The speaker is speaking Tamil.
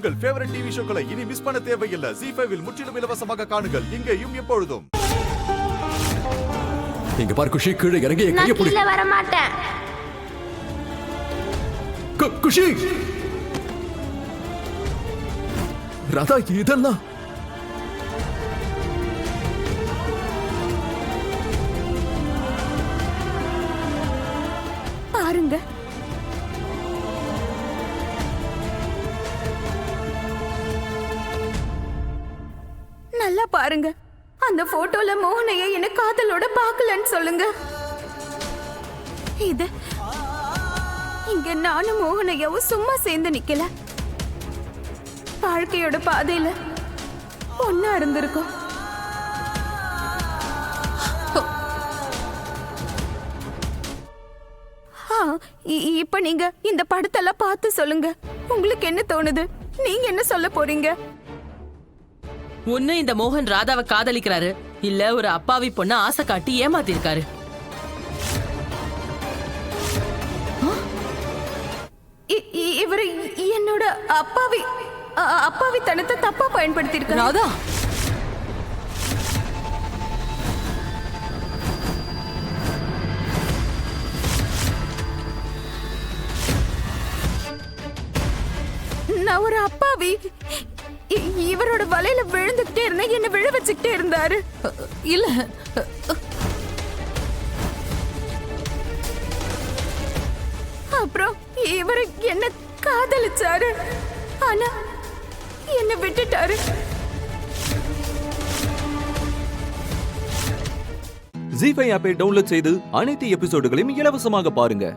உங்கள் ஃபேவரட் டிவி ஷோக்களை இனி மிஸ் பண்ண தேவையில்லை. ZEE5 இல் முற்றிலும் இலவசமாக காணுங்கள். இங்கேயும் எப்பொழுதும். இங்க பாரு குஷி, கீழே இறங்கி என் கையை பிடி. நான் வர மாட்டேன். குஷி, ராதா, இதெல்லாம் பாருங்க. நல்லா பாருங்க. அந்த போட்டோல மோகனைய என்ன காதலோட பார்க்கலன்னு சொல்லுங்க. இது இங்க நானும் மோகனையாவும் சும்மா சேர்ந்து நிக்கல. வாழ்க்கையோட பாதையில ஒன்னா இருந்திருக்கோம். இப்ப நீங்க இந்த படத்தெல்லாம் பார்த்து சொல்லுங்க. உங்களுக்கு என்ன தோணுது? நீங்க என்ன சொல்ல போறீங்க? ஒண்ணு இந்த மோகன் ராதாவை காதலிக்கிறாரு, இல்ல ஒரு அப்பாவி பொண்ண ஆசை காட்டி ஏமாத்திருக்காரு. இவரு என்னோட அப்பாவி தனத்தை தப்பா பயன்படுத்திருக்காரு. ராதா, நான் ஒரு அப்பாவி. இவரோட வலையில விழுந்துகிட்டே இருந்தேன், என்ன விழ வச்சுக்கிட்டே இருந்தாரு. இல்ல, அப்புறம் இவரு என்ன காதலிச்சாரு, ஆனா என்ன விட்டுட்டாரு. ZEE5 ஆப்பை டவுன்லோட் செய்து அனைத்து எபிசோடுகளையும் இலவசமாக பாருங்க.